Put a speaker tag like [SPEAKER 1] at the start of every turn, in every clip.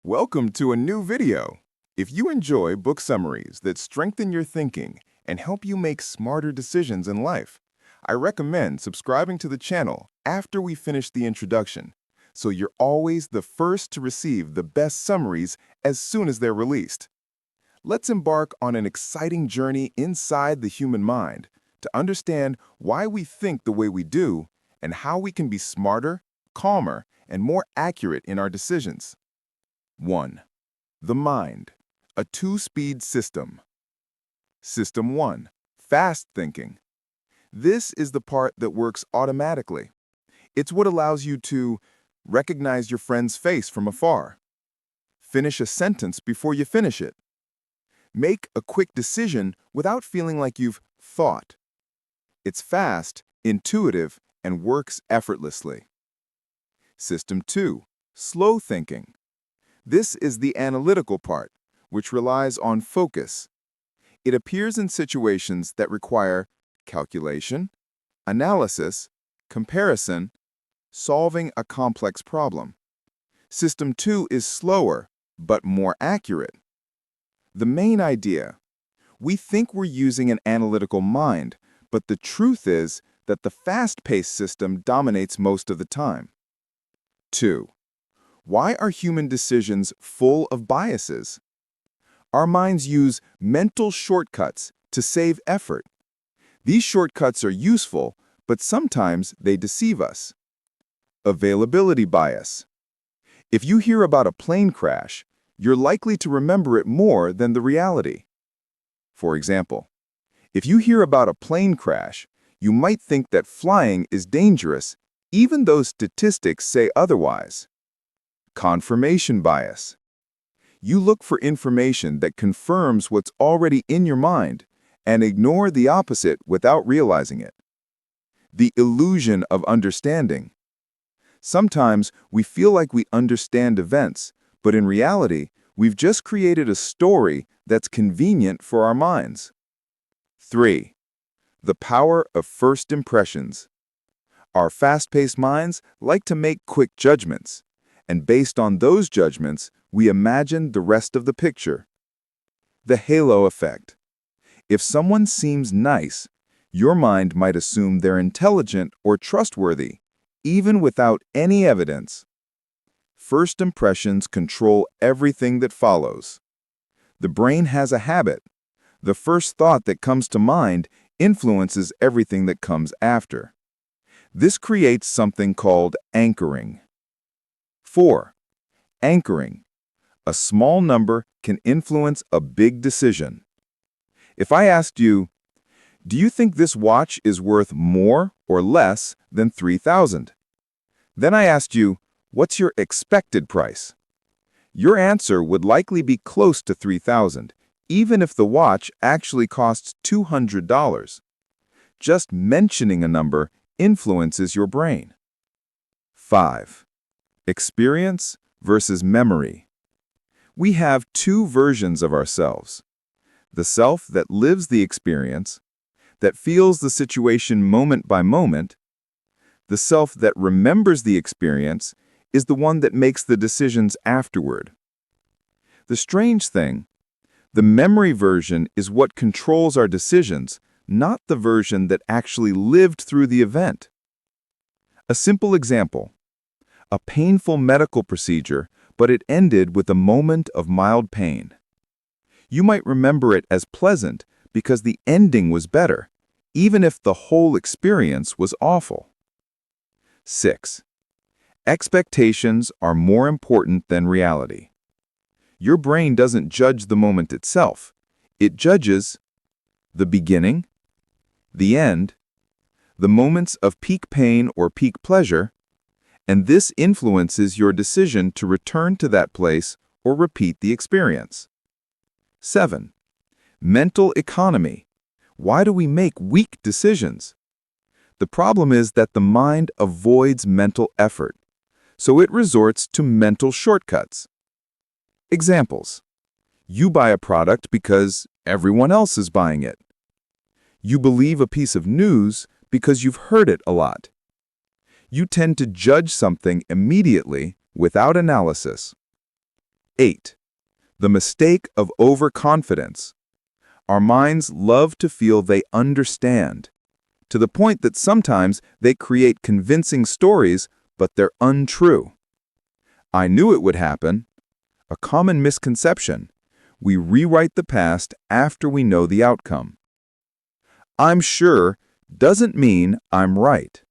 [SPEAKER 1] Welcome to a new video. If you enjoy book summaries that strengthen your thinking and help you make smarter decisions in life, I recommend subscribing to the channel after we finish the introduction, so you're always the first to receive the best summaries as soon as they're released. Let's embark on an exciting journey inside the human mind to understand why we think the way we do and how we can be smarter, calmer, and more accurate in our decisions. 1. The mind, a two-speed system. System 1. Fast thinking. This is the part that works automatically. It's what allows you to recognize your friend's face from afar, finish a sentence before you finish it, make a quick decision without feeling like you've thought. It's fast, intuitive, and works effortlessly. System 2. Slow thinking. This is the analytical part, which relies on focus. It appears in situations that require calculation, analysis, comparison, solving a complex problem. System 2 is slower, but more accurate. The main idea: we think we're using an analytical mind, but the truth is that the fast-paced system dominates most of the time. 2. Why are human decisions full of biases? Our minds use mental shortcuts to save effort. These shortcuts are useful, but sometimes they deceive us. Availability bias. If you hear about a plane crash, you're likely to remember it more than the reality. For example, if you hear about a plane crash, you might think that flying is dangerous, even though statistics say otherwise. Confirmation bias. You look for information that confirms what's already in your mind and ignore the opposite without realizing it. The illusion of understanding. Sometimes we feel like we understand events, but in reality, we've just created a story that's convenient for our minds. 3. The power of first impressions. Our fast-paced minds like to make quick judgments, and based on those judgments, we imagine the rest of the picture. The halo effect. If someone seems nice, your mind might assume they're intelligent or trustworthy, even without any evidence. First impressions control everything that follows. The brain has a habit. The first thought that comes to mind influences everything that comes after. This creates something called anchoring. 4. Anchoring. A small number can influence a big decision. If I asked you, do you think this watch is worth more or less than $3,000? Then I asked you, what's your expected price? Your answer would likely be close to $3,000, even if the watch actually costs $200. Just mentioning a number influences your brain. 5. Experience versus memory. We have two versions of ourselves. The self that lives the experience, that feels the situation moment by moment. The self that remembers the experience is the one that makes the decisions afterward. The strange thing, the memory version is what controls our decisions, not the version that actually lived through the event. A simple example. A painful medical procedure, but it ended with a moment of mild pain. You might remember it as pleasant because the ending was better, even if the whole experience was awful. 6. Expectations are more important than reality. Your brain doesn't judge the moment itself. It judges the beginning, the end, the moments of peak pain or peak pleasure, and this influences your decision to return to that place or repeat the experience. 7. Mental economy. Why do we make weak decisions? The problem is that the mind avoids mental effort, so it resorts to mental shortcuts. Examples. You buy a product because everyone else is buying it. You believe a piece of news because you've heard it a lot. You tend to judge something immediately without analysis. 8. The mistake of overconfidence. Our minds love to feel they understand, to the point that sometimes they create convincing stories, but they're untrue. I knew it would happen. A common misconception. We rewrite the past after we know the outcome. I'm sure doesn't mean I'm right.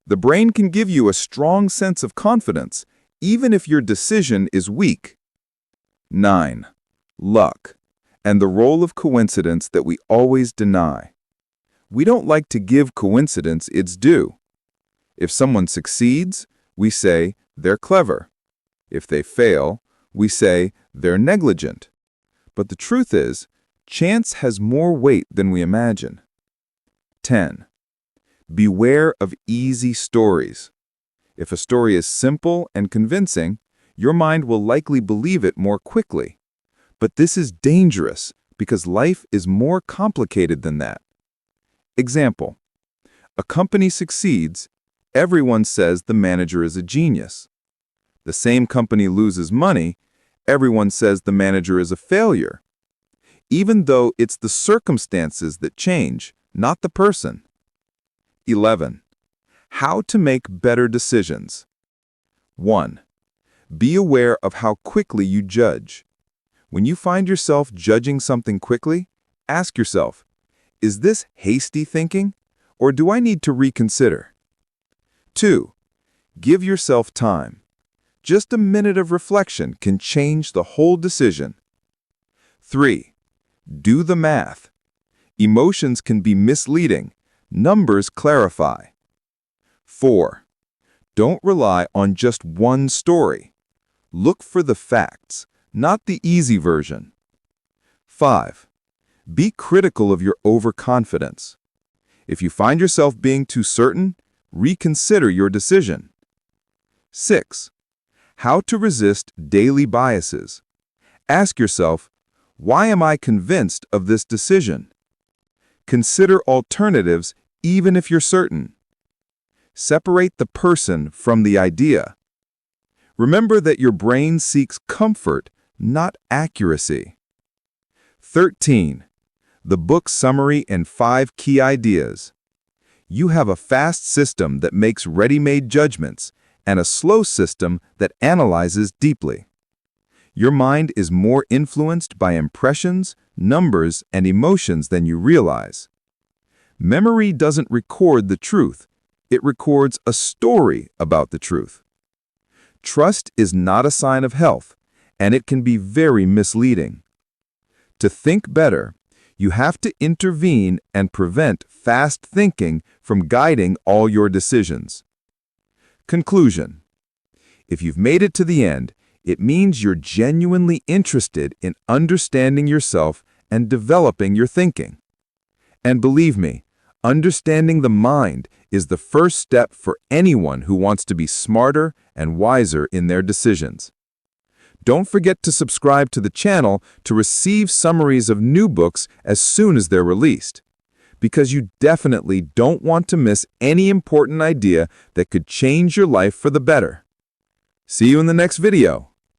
[SPEAKER 1] The brain can give you a strong sense of confidence, even if your decision is weak. 9. Luck, and the role of coincidence that we always deny. We don't like to give coincidence its due. If someone succeeds, we say they're clever. If they fail, we say they're negligent. But the truth is, chance has more weight than we imagine. 10. Beware of easy stories. If a story is simple and convincing, your mind will likely believe it more quickly. But this is dangerous because life is more complicated than that. Example: a company succeeds, everyone says the manager is a genius. The same company loses money, everyone says the manager is a failure. Even though it's the circumstances that change, not the person. 11. How to make better decisions. 1. Be aware of how quickly you judge. When you find yourself judging something quickly, ask yourself, is this hasty thinking, or do I need to reconsider? 2. Give yourself time. Just a minute of reflection can change the whole decision. 3. Do the math. Emotions can be misleading. Numbers clarify. 4. Don't rely on just one story. Look for the facts, not the easy version. 5. Be critical of your overconfidence. If you find yourself being too certain, reconsider your decision. 6. How to resist daily biases. Ask yourself, why am I convinced of this decision? Consider alternatives even if you're certain. Separate the person from the idea. Remember that your brain seeks comfort, not accuracy. 13. The book summary and 5 key ideas. You have a fast system that makes ready-made judgments and a slow system that analyzes deeply. Your mind is more influenced by impressions, numbers, and emotions than you realize. Memory doesn't record the truth. It records a story about the truth. Trust is not a sign of health, and it can be very misleading. To think better, you have to intervene and prevent fast thinking from guiding all your decisions. Conclusion: if you've made it to the end, it means you're genuinely interested in understanding yourself and developing your thinking. And believe me, understanding the mind is the first step for anyone who wants to be smarter and wiser in their decisions. Don't forget to subscribe to the channel to receive summaries of new books as soon as they're released, because you definitely don't want to miss any important idea that could change your life for the better. See you in the next video.